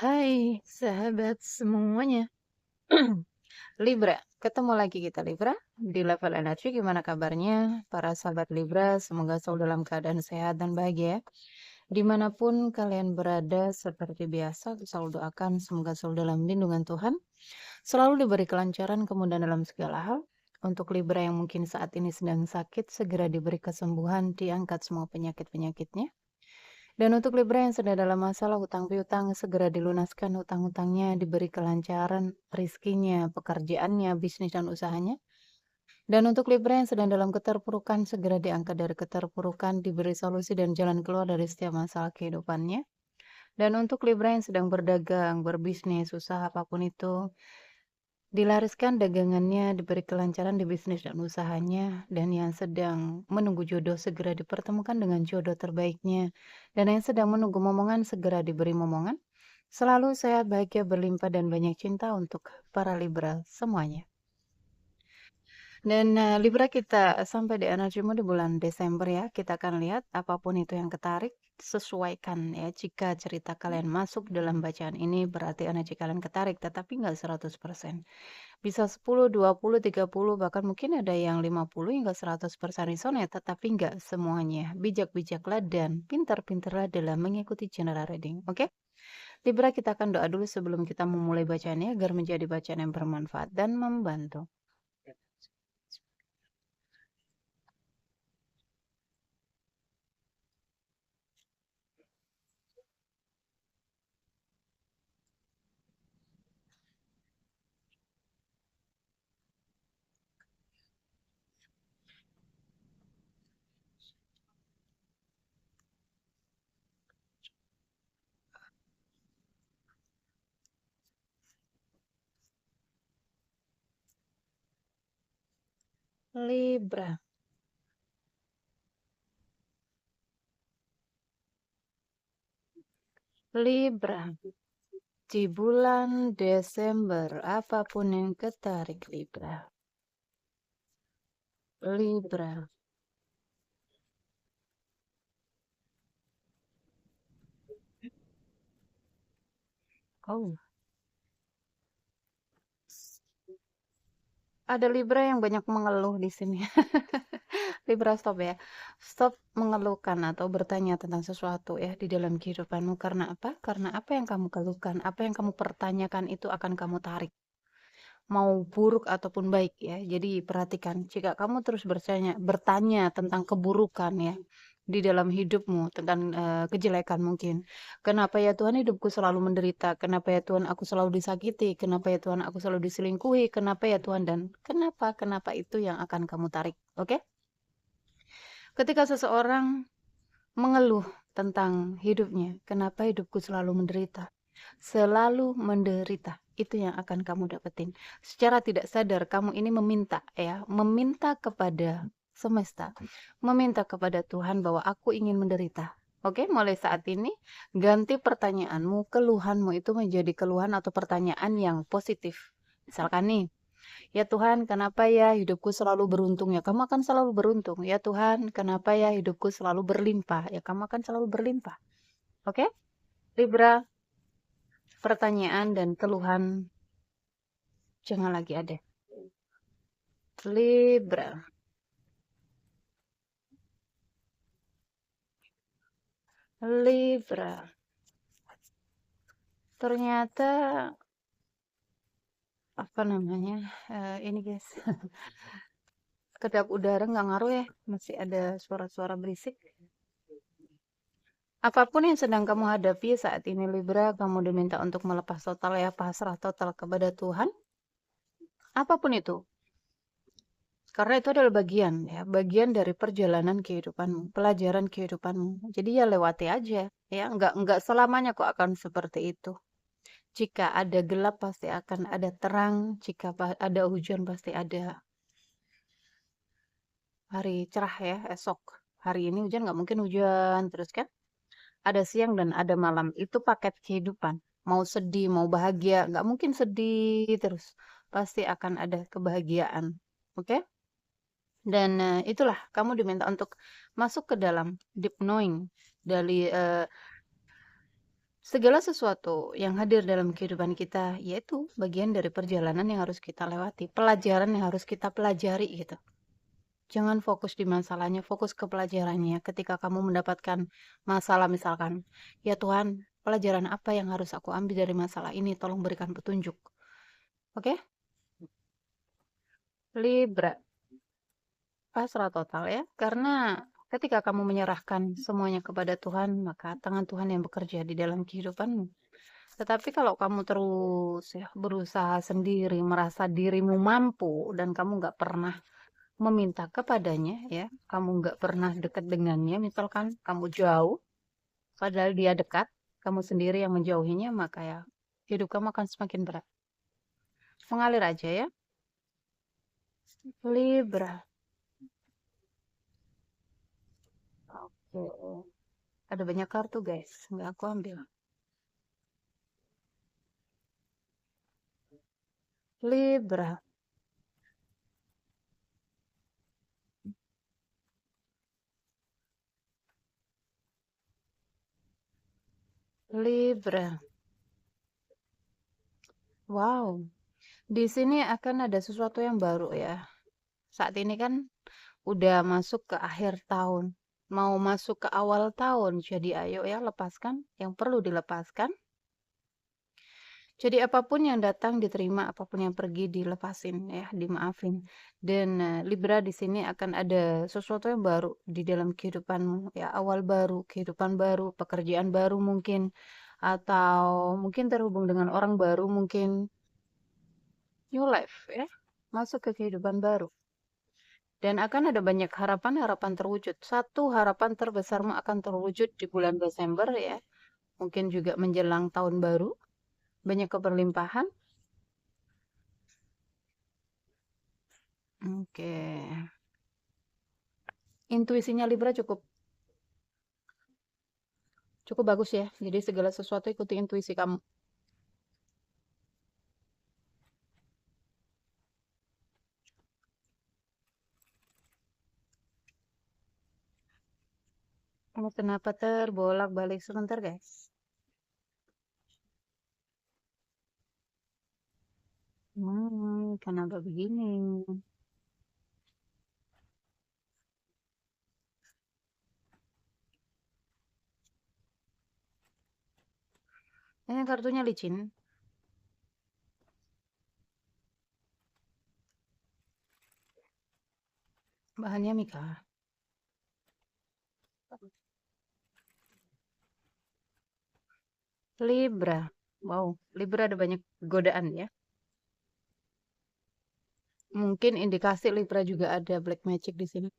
Hai sahabat semuanya. Libra, ketemu lagi kita Libra di level energi. Gimana kabarnya para sahabat Libra? Semoga selalu dalam keadaan sehat dan bahagia ya. Dimanapun kalian berada, seperti biasa aku selalu doakan semoga selalu dalam lindungan Tuhan, selalu diberi kelancaran kemudahan dalam segala hal. Untuk Libra yang mungkin saat ini sedang sakit, segera diberi kesembuhan, diangkat semua penyakit-penyakitnya. Dan untuk Libra yang sedang dalam masalah hutang piutang, segera dilunaskan hutang-hutangnya, diberi kelancaran rizkinya, pekerjaannya, bisnis dan usahanya. Dan untuk Libra yang sedang dalam keterpurukan, segera diangkat dari keterpurukan, diberi solusi dan jalan keluar dari setiap masalah kehidupannya. Dan untuk Libra yang sedang berdagang, berbisnis, usaha apapun itu, dilariskan dagangannya, diberi kelancaran di bisnis dan usahanya, dan yang sedang menunggu jodoh segera dipertemukan dengan jodoh terbaiknya, dan yang sedang menunggu momongan segera diberi momongan. Selalu sehat, bahagia, berlimpah, dan banyak cinta untuk para Libra semuanya. Dan Libra kita sampai di energimu di bulan Desember ya. Kita akan lihat apapun itu yang ketarik, sesuaikan ya. Jika cerita kalian masuk dalam bacaan ini berarti energi kalian ketarik, tetapi nggak 100%. Bisa 10, 20, 30, bahkan mungkin ada yang 50 hingga 100% resonate, tetapi nggak semuanya. Bijak-bijaklah dan pintar-pintarlah dalam mengikuti general reading, oke? Libra, kita akan doa dulu sebelum kita memulai bacaannya agar menjadi bacaan yang bermanfaat dan membantu. Libra. Libra. Di bulan Desember, apapun yang ketarik Libra. Libra. Oh, ada Libra yang banyak mengeluh di sini. Libra, stop ya. Stop mengeluhkan atau bertanya tentang sesuatu ya di dalam kehidupanmu. Karena apa? Karena apa yang kamu keluhkan, apa yang kamu pertanyakan itu akan kamu tarik. Mau buruk ataupun baik ya. Jadi perhatikan, jika kamu terus bertanya tentang keburukan ya di dalam hidupmu, tentang kejelekan mungkin. Kenapa ya Tuhan hidupku selalu menderita? Kenapa ya Tuhan aku selalu disakiti? Kenapa ya Tuhan aku selalu diselingkuhi? Kenapa ya Tuhan? Dan kenapa itu yang akan kamu tarik. Oke? Ketika seseorang mengeluh tentang hidupnya, kenapa hidupku selalu menderita? Selalu menderita. Itu yang akan kamu dapetin. Secara tidak sadar kamu ini meminta ya, meminta kepada semesta, meminta kepada Tuhan bahwa aku ingin menderita. Oke, mulai saat ini ganti pertanyaanmu, keluhanmu itu menjadi keluhan atau pertanyaan yang positif. Misalkan nih, ya Tuhan, kenapa ya hidupku selalu beruntung? Ya, kamu akan selalu beruntung. Ya Tuhan, kenapa ya hidupku selalu berlimpah? Ya, kamu akan selalu berlimpah. Oke? Libra, pertanyaan dan keluhan jangan lagi ada. Libra. Libra. Ternyata apa namanya? Ini guys. Kedap udara nggak ngaruh ya. Masih ada suara-suara berisik. Apapun yang sedang kamu hadapi saat ini Libra, kamu diminta untuk melepas total ya, pasrah total kepada Tuhan. Apapun itu. Karena itu adalah bagian ya, bagian dari perjalanan kehidupanmu, pelajaran kehidupanmu. Jadi ya lewati aja ya, nggak selamanya kok akan seperti itu. Jika ada gelap pasti akan ada terang, jika ada hujan pasti ada hari cerah ya esok. Hari ini hujan nggak mungkin hujan terus kan? Ada siang dan ada malam. Itu paket kehidupan. Mau sedih, mau bahagia, nggak mungkin sedih terus. Pasti akan ada kebahagiaan. Oke? Dan itulah kamu diminta untuk masuk ke dalam deep knowing dari Segala sesuatu yang hadir dalam kehidupan kita, yaitu bagian dari perjalanan yang harus kita lewati, pelajaran yang harus kita pelajari gitu. Jangan fokus di masalahnya, fokus ke pelajarannya. Ketika kamu mendapatkan masalah misalkan, ya Tuhan, pelajaran apa yang harus aku ambil dari masalah ini? Tolong berikan petunjuk. Oke? Libra, pasrah total ya. Karena ketika kamu menyerahkan semuanya kepada Tuhan, maka tangan Tuhan yang bekerja di dalam kehidupanmu. Tetapi kalau kamu terus ya berusaha sendiri, merasa dirimu mampu, dan kamu nggak pernah meminta kepadanya, ya, kamu nggak pernah dekat dengannya, misalkan kamu jauh, padahal dia dekat, kamu sendiri yang menjauhinya, maka ya hidup kamu akan semakin berat. Mengalir aja ya. Libra. Oke. Ada banyak kartu guys, nggak aku ambil. Libra. Libra. Wow. Di sini akan ada sesuatu yang baru ya. Saat ini kan udah masuk ke akhir tahun. Mau masuk ke awal tahun. Jadi ayo ya lepaskan yang perlu dilepaskan. Jadi apapun yang datang diterima, apapun yang pergi dilepasin ya, dimaafin. Dan Libra di sini akan ada sesuatu yang baru di dalam kehidupanmu ya, awal baru, kehidupan baru, pekerjaan baru mungkin, atau mungkin terhubung dengan orang baru mungkin, new life ya, masuk ke kehidupan baru. Dan akan ada banyak harapan-harapan terwujud. Satu harapan terbesarmu akan terwujud di bulan Desember ya, mungkin juga menjelang tahun baru, banyak keberlimpahan. Oke. Intuisinya Libra cukup cukup bagus ya. Jadi segala sesuatu ikuti intuisi kamu. Kamu kenapa terbolak-balik sebentar, guys? Kenapa begini? Ini kartunya licin. Bahannya Mika. Libra. Wow, Libra ada banyak godaan ya. Mungkin indikasi Libra juga ada black magic di sini.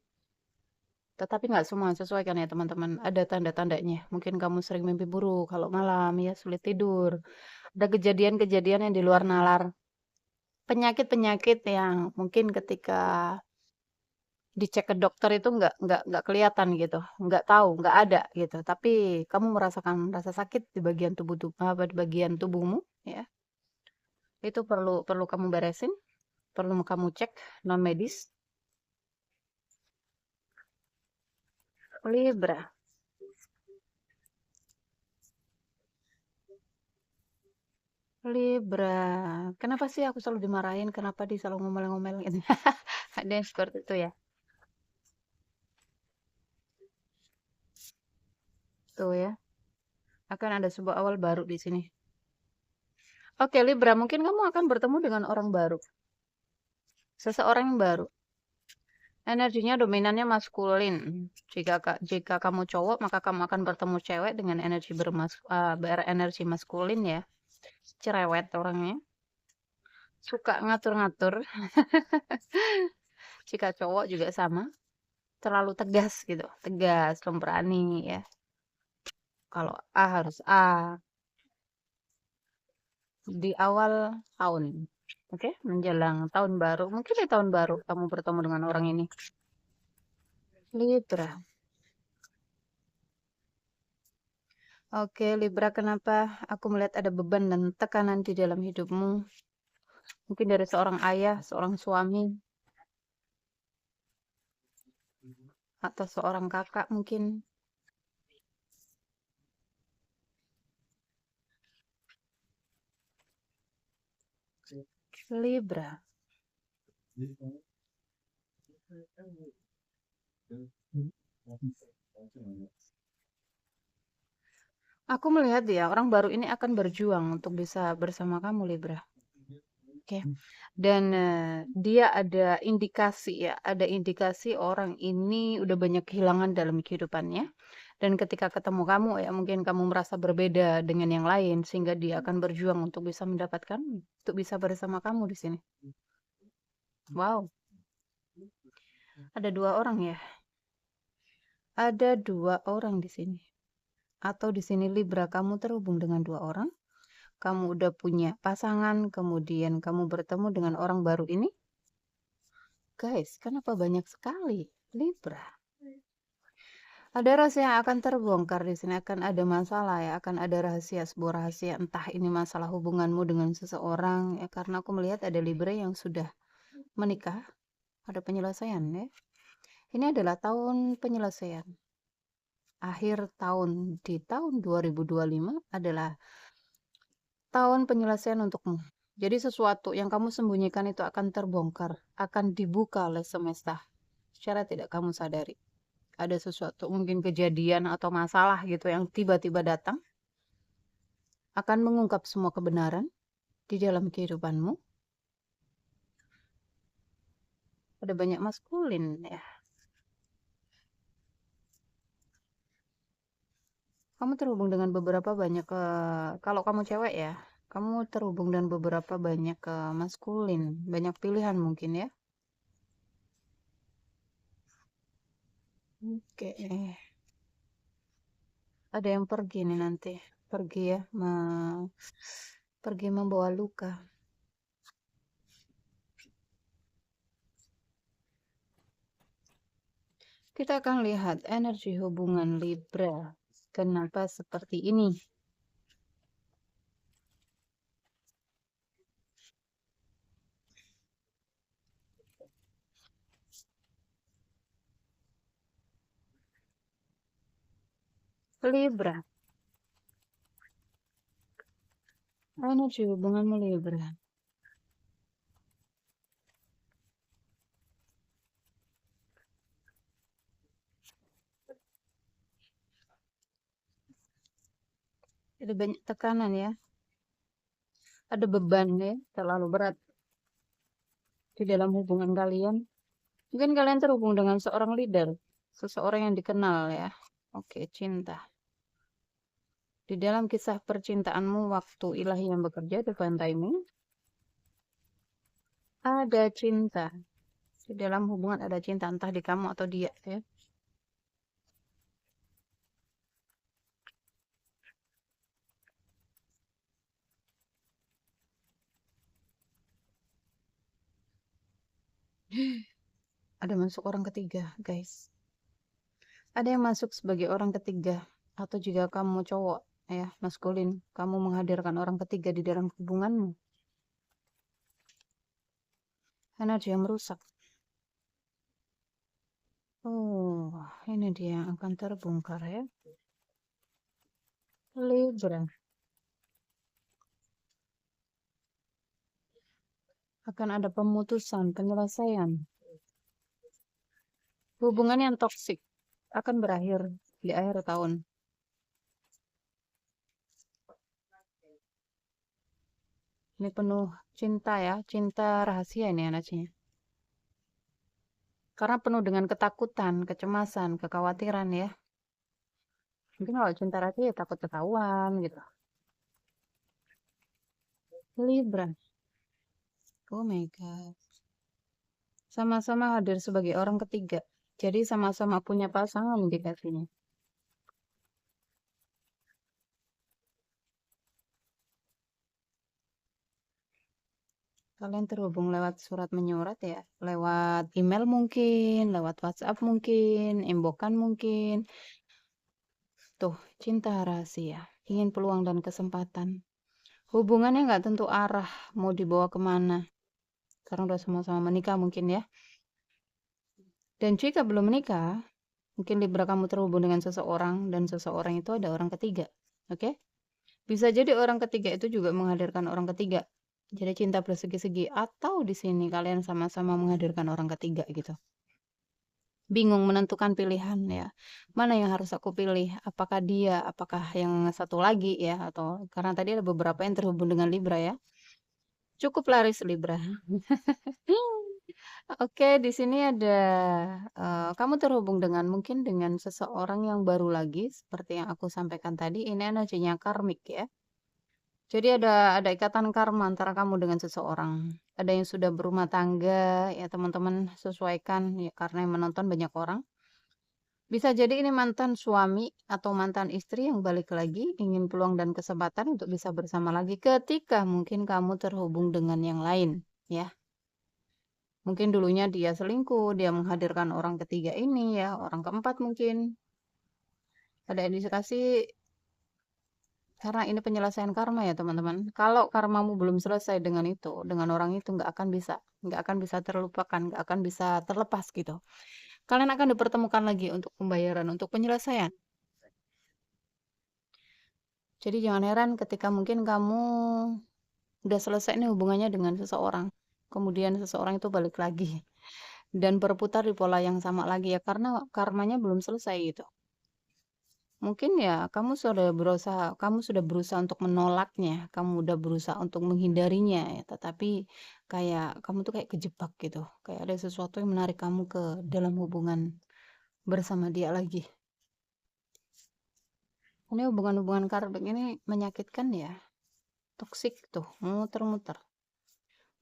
Tetapi nggak semua sesuai kan ya teman-teman. Ada tanda-tandanya. Mungkin kamu sering mimpi buruk kalau malam ya, sulit tidur. Ada kejadian-kejadian yang di luar nalar. Penyakit-penyakit yang mungkin ketika dicek ke dokter itu nggak kelihatan gitu, nggak tahu, nggak ada gitu. Tapi kamu merasakan rasa sakit di bagian apa di bagian tubuhmu, ya. Itu perlu perlu kamu beresin, perlu kamu cek non medis. Libra, Libra. Kenapa sih aku selalu dimarahin? Kenapa dia selalu ngomel-ngomel gitu? Ada yang seperti itu ya. Tuh ya. Akan ada sebuah awal baru di sini. Oke, Libra, mungkin kamu akan bertemu dengan orang baru. Seseorang yang baru. Energinya dominannya maskulin. Jika kamu cowok, maka kamu akan bertemu cewek dengan berenergi maskulin ya. Cerewet orangnya. Suka ngatur-ngatur. Jika cowok juga sama. Terlalu tegas gitu. Tegas, pemberani ya. Kalau A harus A. Di awal tahun. Oke, menjelang tahun baru. Mungkin di tahun baru kamu bertemu dengan orang ini. Libra. Oke, Libra, kenapa aku melihat ada beban dan tekanan di dalam hidupmu? Mungkin dari seorang ayah, seorang suami, atau seorang kakak mungkin. Libra. Aku melihat ya, orang baru ini akan berjuang untuk bisa bersama kamu, Libra. Oke. Dan dia ada indikasi ya, ada indikasi orang ini udah banyak kehilangan dalam kehidupannya. Dan ketika ketemu kamu ya, mungkin kamu merasa berbeda dengan yang lain, sehingga dia akan berjuang untuk bisa mendapatkan, untuk bisa bersama kamu di sini. Wow, ada 2 orang ya. Ada 2 orang di sini. Atau di sini Libra, kamu terhubung dengan 2 orang. Kamu udah punya pasangan, kemudian kamu bertemu dengan orang baru ini. Guys, kenapa banyak sekali Libra? Ada rahasia yang akan terbongkar di sini, akan ada masalah ya, akan ada rahasia, sebuah rahasia, entah ini masalah hubunganmu dengan seseorang ya, karena aku melihat ada Libra yang sudah menikah, ada penyelesaian ya. Ini adalah tahun penyelesaian. Akhir tahun di tahun 2025 adalah tahun penyelesaian untukmu. Jadi sesuatu yang kamu sembunyikan itu akan terbongkar, akan dibuka oleh semesta secara tidak kamu sadari. Ada sesuatu, mungkin kejadian atau masalah gitu yang tiba-tiba datang, akan mengungkap semua kebenaran di dalam kehidupanmu. Ada banyak maskulin ya. Kamu terhubung dengan beberapa banyak kalau kamu cewek ya, kamu terhubung dengan beberapa banyak maskulin, banyak pilihan mungkin ya. Oke. Ada yang pergi nih nanti. Pergi ya, pergi membawa luka. Kita akan lihat energi hubungan Libra. Kenapa seperti ini? Libra. Energi hubunganmu Libra. Ada banyak tekanan ya. Ada beban ya, terlalu berat di dalam hubungan kalian. Mungkin kalian terhubung dengan seorang leader, seseorang yang dikenal ya. Oke, cinta. Di dalam kisah percintaanmu, waktu ilahi yang bekerja, divine timing, ada cinta. Di dalam hubungan ada cinta, entah di kamu atau dia ya. Ada masuk orang ketiga, guys. Ada yang masuk sebagai orang ketiga. Atau jika kamu cowok ya, maskulin, kamu menghadirkan orang ketiga di dalam hubunganmu. Energi yang merusak. Oh, ini dia yang akan terbongkar ya. Libra. Akan ada pemutusan, penyelesaian. Hubungan yang toksik akan berakhir di akhir tahun. Ini penuh cinta ya, cinta rahasia ini energinya. Karena penuh dengan ketakutan, kecemasan, kekhawatiran ya. Mungkin kalau cinta rahasia ya takut ketahuan gitu. Libra. Oh my God. Sama-sama hadir sebagai orang ketiga. Jadi sama-sama punya pasangan indikasinya. Kalian terhubung lewat surat menyurat ya, lewat email mungkin, lewat WhatsApp mungkin, inboxan mungkin. Tuh, cinta rahasia, ingin peluang dan kesempatan. Hubungannya nggak tentu arah, mau dibawa kemana. Karena udah sama-sama menikah mungkin ya. Dan jika belum menikah, mungkin Libra kamu terhubung dengan seseorang, dan seseorang itu ada orang ketiga. Oke? Bisa jadi orang ketiga itu juga menghadirkan orang ketiga. Jadi cinta bersegi-segi atau di sini kalian sama-sama menghadirkan orang ketiga gitu. Bingung menentukan pilihan ya. Mana yang harus aku pilih? Apakah dia, apakah yang satu lagi ya atau karena tadi ada beberapa yang terhubung dengan Libra ya. Cukup laris Libra. Oke, di sini ada kamu terhubung dengan mungkin dengan seseorang yang baru lagi seperti yang aku sampaikan tadi. Ini energinya karmik ya. Jadi ada ikatan karma antara kamu dengan seseorang. Ada yang sudah berumah tangga, ya teman-teman sesuaikan ya karena yang menonton banyak orang. Bisa jadi ini mantan suami atau mantan istri yang balik lagi, ingin peluang dan kesempatan untuk bisa bersama lagi ketika mungkin kamu terhubung dengan yang lain, ya. Mungkin dulunya dia selingkuh, dia menghadirkan orang ketiga ini ya, orang keempat mungkin. Ada indikasi karena ini penyelesaian karma ya teman-teman. Kalau karmamu belum selesai dengan itu, dengan orang itu nggak akan bisa terlupakan, nggak akan bisa terlepas gitu. Kalian akan dipertemukan lagi untuk pembayaran, untuk penyelesaian. Jadi jangan heran ketika mungkin kamu udah selesai nih hubungannya dengan seseorang, kemudian seseorang itu balik lagi dan berputar di pola yang sama lagi ya karena karmanya belum selesai gitu. Mungkin ya kamu sudah berusaha untuk menolaknya, kamu udah berusaha untuk menghindarinya ya, tetapi kayak kamu tuh kayak kejebak gitu. Kayak ada sesuatu yang menarik kamu ke dalam hubungan bersama dia lagi. Ini hubungan-hubungan karmik ini menyakitkan ya. Toksik tuh, muter-muter.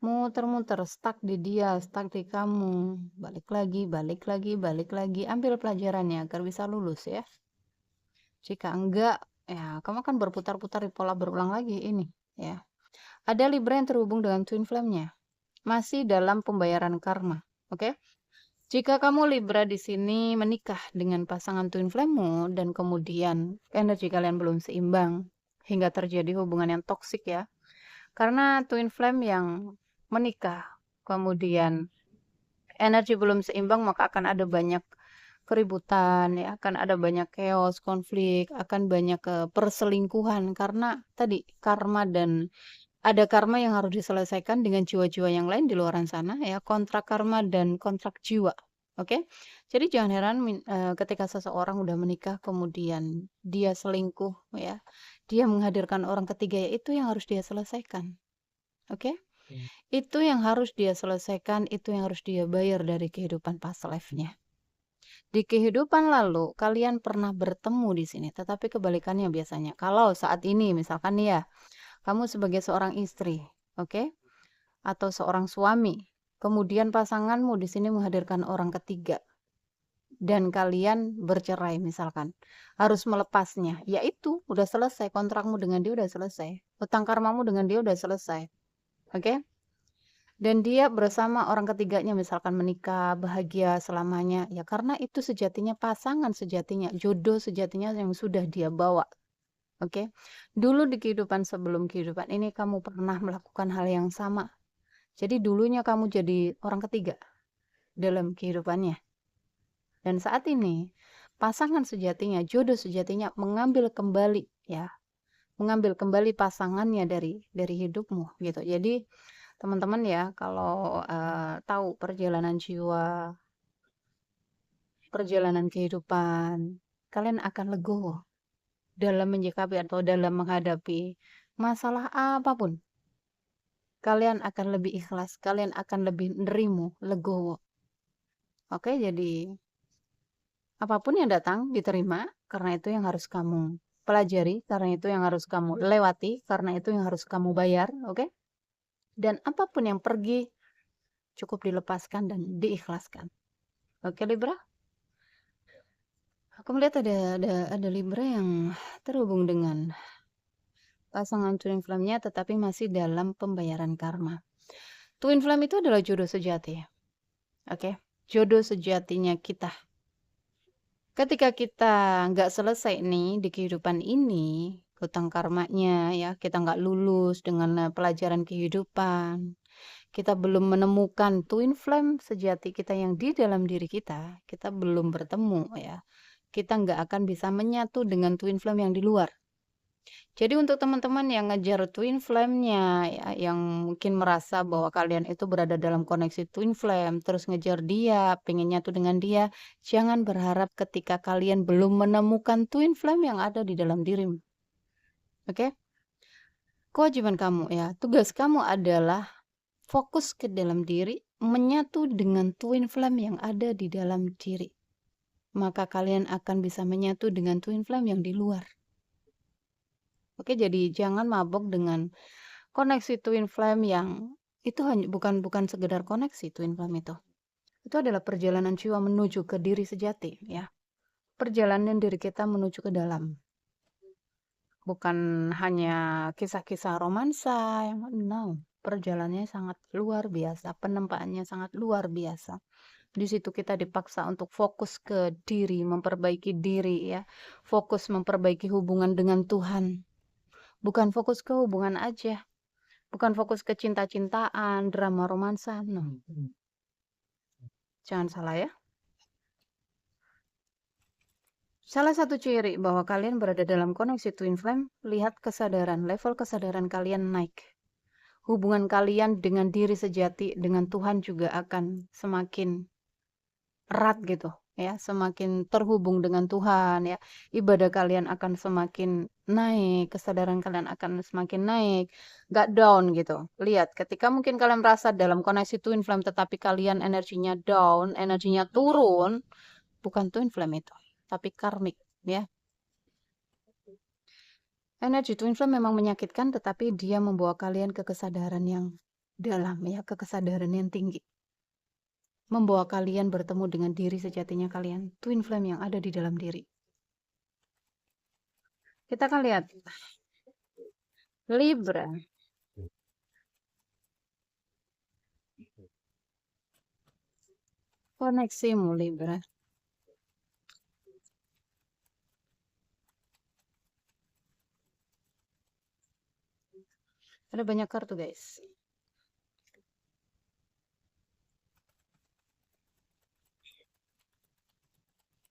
Muter-muter, stuck di dia, stuck di kamu. Balik lagi, balik lagi, balik lagi. Ambil pelajarannya agar bisa lulus ya. Jika enggak, ya kamu akan berputar-putar di pola berulang lagi ini ya. Ada Libra yang terhubung dengan twin flame-nya. Masih dalam pembayaran karma. Oke? Jika kamu Libra di sini menikah dengan pasangan twin flame-mu dan kemudian energi kalian belum seimbang hingga terjadi hubungan yang toksik ya. Karena twin flame yang menikah kemudian energi belum seimbang maka akan ada banyak keributan ya, akan ada banyak chaos, konflik, akan banyak perselingkuhan karena tadi karma dan ada karma yang harus diselesaikan dengan jiwa-jiwa yang lain di luaran sana ya, kontrak karma dan kontrak jiwa. Oke. Jadi jangan heran ketika seseorang udah menikah kemudian dia selingkuh ya. Dia menghadirkan orang ketiga ya itu yang harus dia selesaikan. Oke? Itu yang harus dia selesaikan, itu yang harus dia bayar dari kehidupan past life-nya. Di kehidupan lalu kalian pernah bertemu di sini, tetapi kebalikannya biasanya. Kalau saat ini misalkan nih ya, kamu sebagai seorang istri, oke? Atau seorang suami, kemudian pasanganmu di sini menghadirkan orang ketiga dan kalian bercerai misalkan, harus melepasnya. Yaitu udah selesai kontrakmu dengan dia udah selesai. Utang karmamu dengan dia udah selesai. Oke? Dan dia bersama orang ketiganya misalkan menikah, bahagia selamanya. Ya karena itu sejatinya pasangan sejatinya, jodoh sejatinya yang sudah dia bawa. Oke. Dulu di kehidupan sebelum kehidupan ini kamu pernah melakukan hal yang sama. Jadi dulunya kamu jadi orang ketiga dalam kehidupannya. Dan saat ini pasangan sejatinya, jodoh sejatinya mengambil kembali ya, mengambil kembali pasangannya dari hidupmu gitu. Jadi teman-teman ya, kalau tahu perjalanan jiwa, perjalanan kehidupan, kalian akan legowo dalam menyikapi atau dalam menghadapi masalah apapun. Kalian akan lebih ikhlas, kalian akan lebih nerimo, legowo. Oke, jadi apapun yang datang diterima, karena itu yang harus kamu pelajari, karena itu yang harus kamu lewati, karena itu yang harus kamu bayar, oke? Dan apapun yang pergi, cukup dilepaskan dan diikhlaskan. Oke, Libra? Aku melihat ada Libra yang terhubung dengan pasangan twin flame-nya tetapi masih dalam pembayaran karma. Twin flame itu adalah jodoh sejati. Oke, jodoh sejatinya kita. Ketika kita nggak selesai nih di kehidupan ini, hutang karmanya ya, kita nggak lulus dengan pelajaran kehidupan, kita belum menemukan twin flame sejati kita yang di dalam diri kita belum bertemu ya. Kita nggak akan bisa menyatu dengan twin flame yang di luar. Jadi untuk teman-teman yang ngejar twin flame-nya, ya, yang mungkin merasa bahwa kalian itu berada dalam koneksi twin flame, terus ngejar dia, pengen nyatu dengan dia, jangan berharap ketika kalian belum menemukan twin flame yang ada di dalam dirimu. Oke? Kewajiban kamu ya, tugas kamu adalah fokus ke dalam diri, menyatu dengan twin flame yang ada di dalam diri. Maka kalian akan bisa menyatu dengan twin flame yang di luar. Oke, jadi jangan mabok dengan koneksi twin flame yang itu hanya bukan sekedar koneksi twin flame itu. Itu adalah perjalanan jiwa menuju ke diri sejati, ya. Perjalanan diri kita menuju ke dalam. Bukan hanya kisah-kisah romansa yang perjalanannya sangat luar biasa, penempaannya sangat luar biasa. Di situ kita dipaksa untuk fokus ke diri, memperbaiki diri ya. Fokus memperbaiki hubungan dengan Tuhan. Bukan fokus ke hubungan aja. Bukan fokus ke cinta-cintaan, drama romansa. No. Jangan salah ya. Salah satu ciri bahwa kalian berada dalam koneksi twin flame, lihat kesadaran, level kesadaran kalian naik. Hubungan kalian dengan diri sejati, dengan Tuhan juga akan semakin erat gitu ya, semakin terhubung dengan Tuhan ya. Ibadah kalian akan semakin naik, kesadaran kalian akan semakin naik, gak down gitu. Lihat, ketika mungkin kalian merasa dalam koneksi twin flame tetapi kalian energinya down, energinya turun, bukan twin flame itu, tapi karmik ya. Energi twin flame memang menyakitkan, tetapi dia membawa kalian ke kesadaran yang dalam ya, ke kesadaran yang tinggi. Membawa kalian bertemu dengan diri sejatinya kalian, twin flame yang ada di dalam diri. Kita akan lihat Libra. Koneksimu Libra. Ada banyak kartu guys.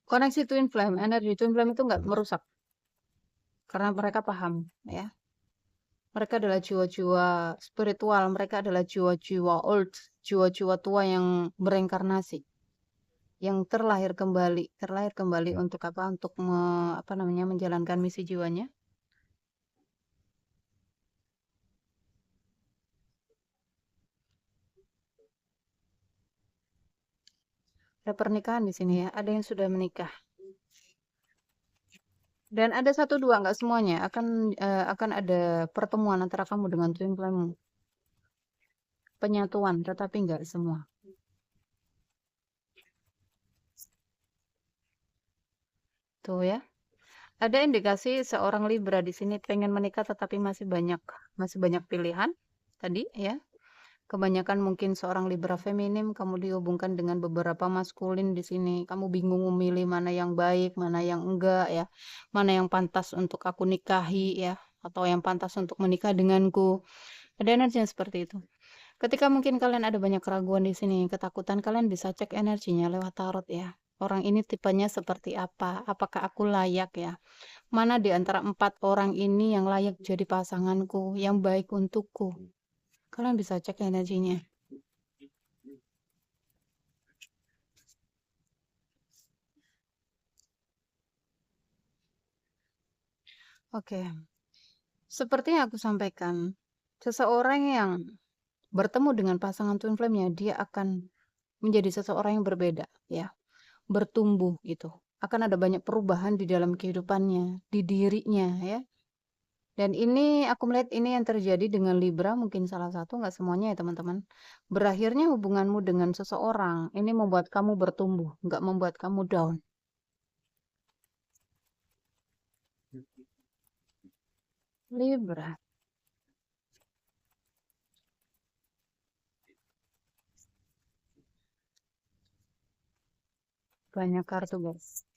Koneksi twin flame, energi twin flame itu nggak merusak. Karena mereka paham ya. Mereka adalah jiwa-jiwa spiritual, mereka adalah jiwa-jiwa old, jiwa-jiwa tua yang bereinkarnasi, yang terlahir kembali untuk apa? Untuk menjalankan misi jiwanya. Ada pernikahan di sini ya, ada yang sudah menikah. Dan ada satu dua, nggak semuanya akan ada pertemuan antara kamu dengan twin flame, penyatuan, tetapi nggak semua. Tuh ya. Ada indikasi seorang Libra di sini pengen menikah tetapi masih banyak pilihan tadi ya. Kebanyakan mungkin seorang Libra feminim kamu dihubungkan dengan beberapa maskulin di sini. Kamu bingung memilih mana yang baik, mana yang enggak ya. Mana yang pantas untuk aku nikahi ya, atau yang pantas untuk menikah denganku. Ada energi yang seperti itu. Ketika mungkin kalian ada banyak keraguan di sini, ketakutan, kalian bisa cek energinya lewat tarot ya. Orang ini tipenya seperti apa? Apakah aku layak ya? Mana di antara 4 orang ini yang layak jadi pasanganku, yang baik untukku? Kalian bisa cek energinya. Oke. Seperti yang aku sampaikan, seseorang yang bertemu dengan pasangan twin flame-nya, dia akan menjadi seseorang yang berbeda ya, bertumbuh gitu. Akan ada banyak perubahan di dalam kehidupannya, di dirinya ya. Dan ini aku melihat ini yang terjadi dengan Libra, mungkin salah satu, nggak semuanya ya teman-teman. Berakhirnya hubunganmu dengan seseorang, ini membuat kamu bertumbuh, nggak membuat kamu down. Libra. Banyak kartu guys.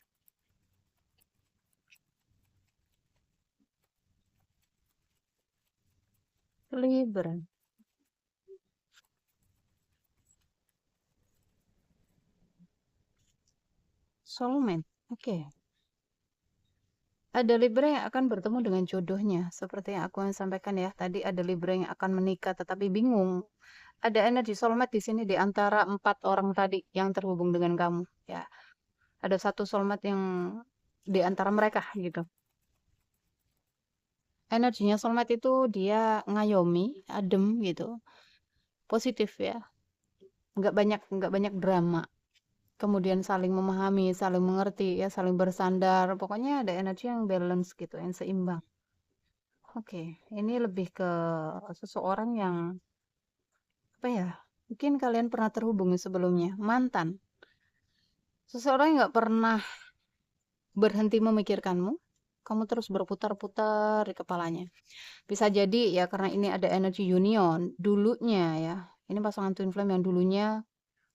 Libra. Soulmate. Oke. Ada Libra yang akan bertemu dengan jodohnya, seperti yang aku sampaikan ya. Tadi ada Libra yang akan menikah tetapi bingung. Ada energi soulmate di sini di antara 4 orang tadi yang terhubung dengan kamu, ya. Ada satu soulmate yang di antara mereka gitu. Energinya soulmate itu dia ngayomi, adem gitu, positif ya. Nggak banyak drama. Kemudian saling memahami, saling mengerti ya, saling bersandar. Pokoknya ada energi yang balance gitu, yang seimbang. Oke, ini lebih ke seseorang yang apa ya? Mungkin kalian pernah terhubungi sebelumnya, mantan. Seseorang yang nggak pernah berhenti memikirkanmu, kamu terus berputar-putar di kepalanya. Bisa jadi ya karena ini ada energi union, dulunya ya. Ini pasangan twin flame yang dulunya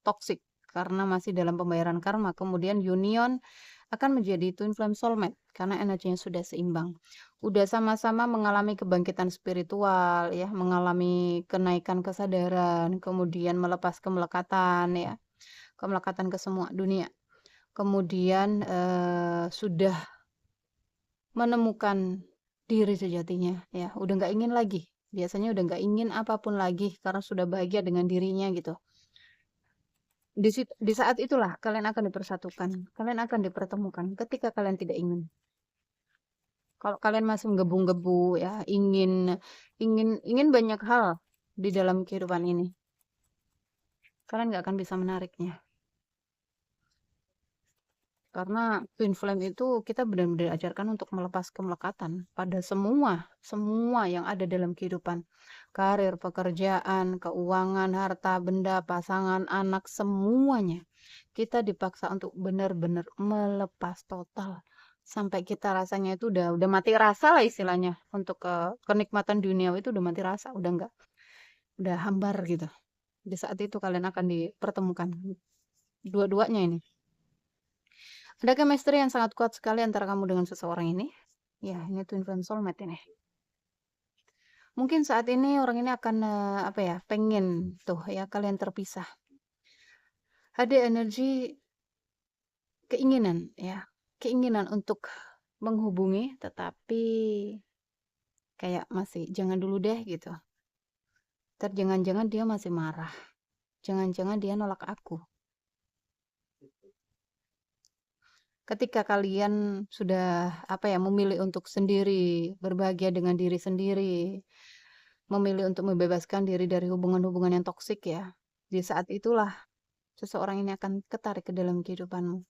toxic karena masih dalam pembayaran karma. Kemudian union akan menjadi twin flame soulmate karena energinya sudah seimbang. Udah sama-sama mengalami kebangkitan spiritual ya, mengalami kenaikan kesadaran, kemudian melepas kemelekatan ya, kemelekatan ke semua dunia. Kemudian sudah menemukan diri sejatinya ya, udah nggak ingin lagi. Biasanya udah nggak ingin apapun lagi karena sudah bahagia dengan dirinya gitu. Di saat itulah kalian akan dipersatukan, kalian akan dipertemukan ketika kalian tidak ingin. Kalau kalian masih menggebu-gebu ya, ingin ingin ingin banyak hal di dalam kehidupan ini, kalian nggak akan bisa menariknya. Karena twin flame itu kita benar-benar diajarkan untuk melepas kemelekatan pada semua yang ada dalam kehidupan. Karir, pekerjaan, keuangan, harta, benda, pasangan, anak, semuanya. Kita dipaksa untuk benar-benar melepas total. Sampai kita rasanya itu udah mati rasa lah istilahnya. Untuk kenikmatan dunia itu udah mati rasa, udah enggak. Udah hambar gitu. Di saat itu kalian akan dipertemukan. Dua-duanya ini. Ada chemistry yang sangat kuat sekali antara kamu dengan seseorang ini. Ya, ini twin flame soulmate ini. Mungkin saat ini orang ini akan apa ya, pengen tuh ya kalian terpisah. Ada energi keinginan ya, keinginan untuk menghubungi tetapi kayak masih jangan dulu deh gitu. Jangan-jangan dia masih marah. Jangan-jangan dia nolak aku. Ketika kalian sudah apa ya memilih untuk sendiri, berbahagia dengan diri sendiri, memilih untuk membebaskan diri dari hubungan-hubungan yang toksik ya. Di saat itulah seseorang ini akan ketarik ke dalam kehidupanmu.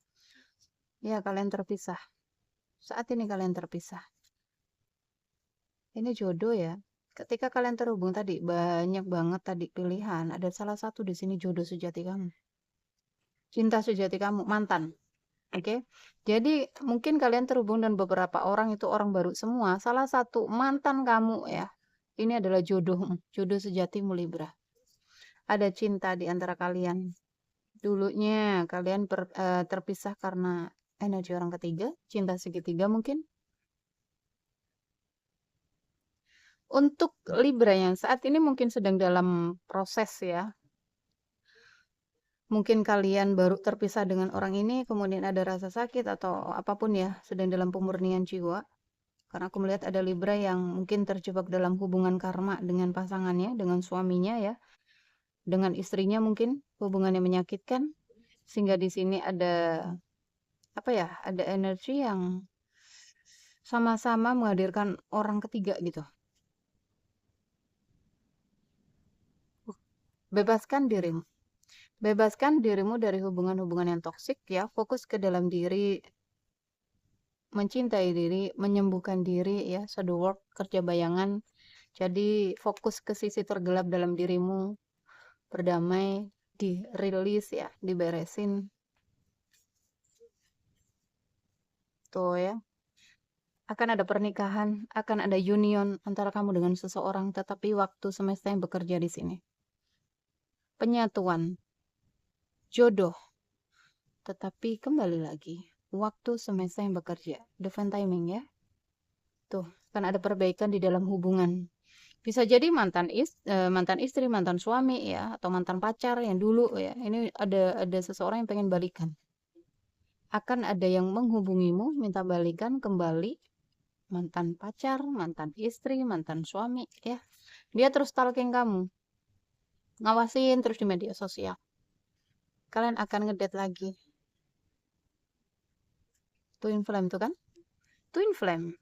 Ya, kalian terpisah. Saat ini kalian terpisah. Ini jodoh ya. Ketika kalian terhubung tadi, banyak banget tadi pilihan. Ada salah satu di sini jodoh sejati kamu. Cinta sejati kamu, mantan. Oke. Jadi mungkin kalian terhubung dengan beberapa orang itu orang baru semua. Salah satu mantan kamu ya. Ini adalah jodohmu, jodoh sejatimu Libra. Ada cinta di antara kalian. Dulunya kalian terpisah karena energi orang ketiga, cinta segitiga mungkin. Untuk Libra yang saat ini mungkin sedang dalam proses ya. Mungkin kalian baru terpisah dengan orang ini, kemudian ada rasa sakit atau apapun ya, sedang dalam pemurnian jiwa. Karena aku melihat ada Libra yang mungkin terjebak dalam hubungan karma dengan pasangannya, dengan suaminya ya, dengan istrinya mungkin hubungan yang menyakitkan. Sehingga di sini ada apa ya, ada energi yang sama-sama menghadirkan orang ketiga gitu. Bebaskan dirimu. Bebaskan dirimu dari hubungan-hubungan yang toksik ya, fokus ke dalam diri, mencintai diri, menyembuhkan diri ya, shadow work, kerja bayangan. Jadi fokus ke sisi tergelap dalam dirimu, berdamai, dirilis ya, diberesin. Tuh ya. Akan ada pernikahan, akan ada union antara kamu dengan seseorang, tetapi waktu semesta yang bekerja di sini. Penyatuan, jodoh, tetapi kembali lagi, waktu semesta yang bekerja, divine timing ya. Tuh, kan ada perbaikan di dalam hubungan. Bisa jadi mantan istri, mantan suami ya, atau mantan pacar yang dulu ya. Ini ada seseorang yang pengen balikan. Akan ada yang menghubungimu, minta balikan kembali. mantan pacar, mantan istri, mantan suami, ya. Dia terus stalking kamu, ngawasin terus di media sosial. Kalian akan ngedate lagi. Twin flame tuh kan? Twin flame.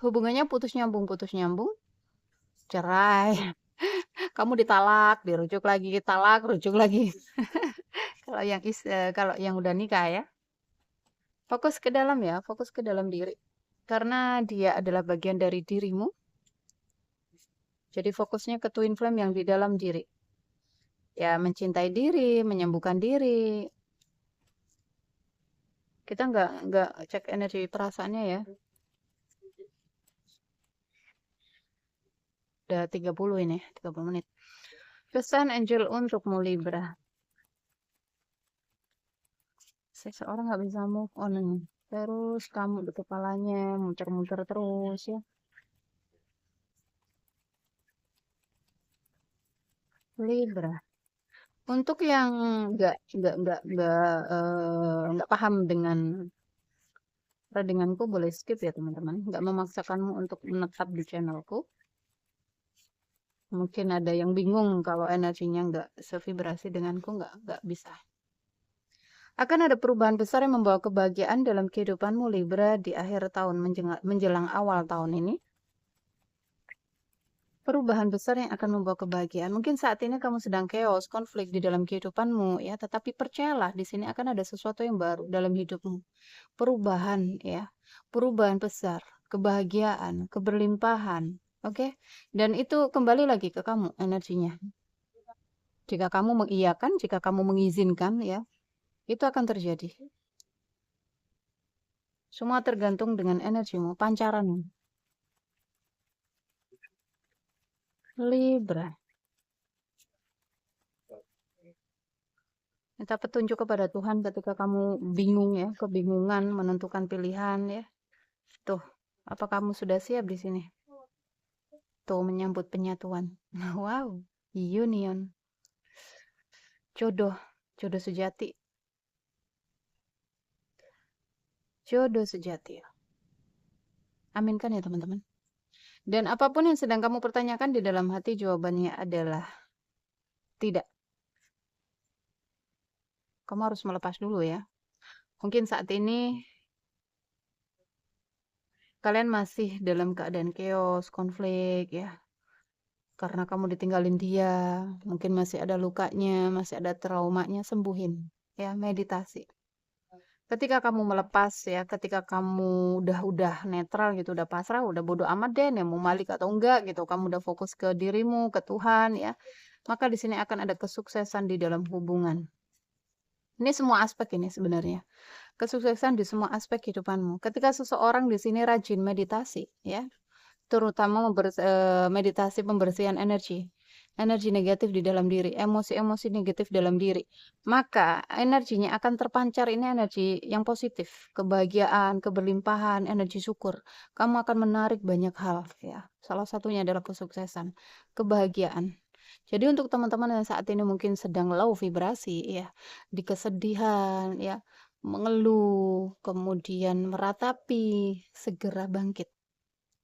Hubungannya putus nyambung, cerai. Kamu ditalak, dirujuk lagi, talak, rujuk lagi. Kalau yang udah nikah ya. Fokus ke dalam ya, fokus ke dalam diri. Karena dia adalah bagian dari dirimu. Jadi fokusnya ke twin flame yang di dalam diri. Ya, mencintai diri, menyembuhkan diri. Kita nggak cek energi perasaannya ya. Udah 30 ini, 30 menit. Pesan angel untukmu Libra. Seseorang nggak bisa move on. Terus kamu di kepalanya muter-muter terus ya. Libra. Untuk yang nggak paham dengan readinganku boleh skip ya teman-teman. Nggak memaksakanmu untuk menetap di channelku. Mungkin ada yang bingung kalau energinya nggak sevibrasi denganku, nggak bisa. Akan ada perubahan besar yang membawa kebahagiaan dalam kehidupanmu Libra di akhir tahun menjelang awal tahun ini. Perubahan besar yang akan membawa kebahagiaan. Mungkin saat ini kamu sedang chaos, konflik di dalam kehidupanmu ya, tetapi percayalah di sini akan ada sesuatu yang baru dalam hidupmu. Perubahan ya, perubahan besar, kebahagiaan, keberlimpahan, oke? Dan itu kembali lagi ke kamu energinya. Jika kamu mengiyakan, jika kamu mengizinkan ya, itu akan terjadi. Semua tergantung dengan energimu, pancaranmu. Libra. Minta petunjuk kepada Tuhan ketika kamu bingung ya, kebingungan menentukan pilihan ya. Tuh, apa kamu sudah siap di sini? Tuh, menyambut penyatuan. Wow, union. Jodoh, jodoh sejati. Jodoh sejati. Aminkan ya teman-teman. Dan apapun yang sedang kamu pertanyakan di dalam hati, jawabannya adalah tidak. Kamu harus melepas dulu ya. Mungkin saat ini kalian masih dalam keadaan chaos, konflik ya. Karena kamu ditinggalin dia, mungkin masih ada lukanya, masih ada traumanya, sembuhin ya, meditasi. Ketika kamu melepas ya, ketika kamu udah netral gitu, udah pasrah, udah bodo amat deh, ya mau balik atau enggak gitu, kamu udah fokus ke dirimu, ke Tuhan ya, maka di sini akan ada kesuksesan di dalam hubungan. Ini semua aspek ini sebenarnya. Kesuksesan di semua aspek kehidupanmu. Ketika seseorang di sini rajin meditasi ya, terutama meditasi pembersihan energi negatif di dalam diri, emosi-emosi negatif dalam diri, maka energinya akan terpancar. Ini energi yang positif, kebahagiaan, keberlimpahan, energi syukur. Kamu akan menarik banyak hal ya. Salah satunya adalah kesuksesan, kebahagiaan. Jadi untuk teman-teman yang saat ini mungkin sedang low vibrasi ya, di kesedihan ya, mengeluh, kemudian meratapi, segera bangkit.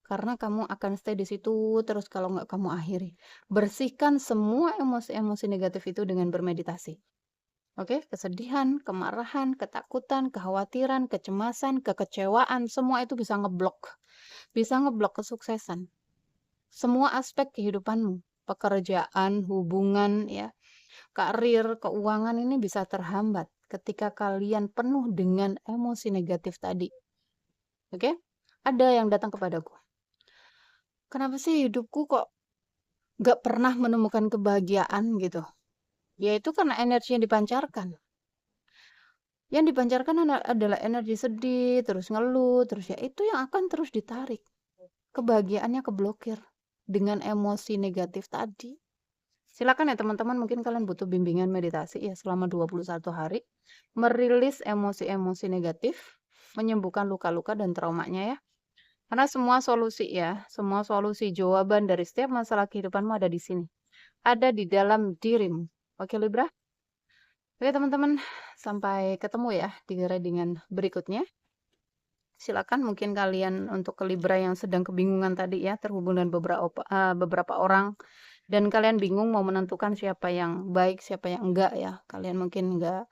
Karena kamu akan stay di situ terus kalau nggak kamu akhiri. Bersihkan semua emosi-emosi negatif itu dengan bermeditasi. Oke, kesedihan, kemarahan, ketakutan, kekhawatiran, kecemasan, kekecewaan, semua itu bisa ngeblok. Bisa ngeblok kesuksesan. Semua aspek kehidupanmu, pekerjaan, hubungan, ya, karir, keuangan ini bisa terhambat ketika kalian penuh dengan emosi negatif tadi. Oke? Ada yang datang kepadaku. Kenapa sih hidupku kok gak pernah menemukan kebahagiaan gitu? Ya itu karena energi yang dipancarkan. Yang dipancarkan adalah energi sedih, terus ngeluh, terus ya itu yang akan terus ditarik. Kebahagiaannya keblokir dengan emosi negatif tadi. Silakan ya teman-teman, mungkin kalian butuh bimbingan meditasi ya selama 21 hari. Merilis emosi-emosi negatif, menyembuhkan luka-luka dan traumanya ya. Karena semua solusi ya, semua solusi jawaban dari setiap masalah kehidupanmu ada di sini. Ada di dalam dirimu. Oke Libra? Oke teman-teman, sampai ketemu ya di readingan berikutnya. Silakan mungkin kalian untuk ke Libra yang sedang kebingungan tadi ya, terhubung dengan beberapa orang dan kalian bingung mau menentukan siapa yang baik, siapa yang enggak ya. Kalian mungkin nggak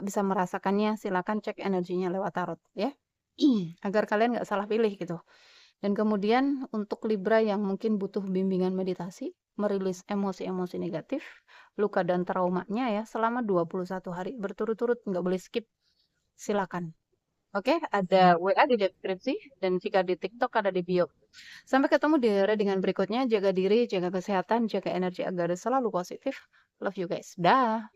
bisa merasakannya, silakan cek energinya lewat tarot ya. Agar kalian nggak salah pilih gitu. Dan kemudian untuk Libra yang mungkin butuh bimbingan meditasi, merilis emosi-emosi negatif, luka dan traumanya ya selama 21 hari berturut-turut, nggak boleh skip. Silakan. Oke, ada WA di deskripsi dan jika di TikTok ada di bio. Sampai ketemu di readingan berikutnya. Jaga diri, jaga kesehatan, jaga energi agar selalu positif. Love you guys. Dah.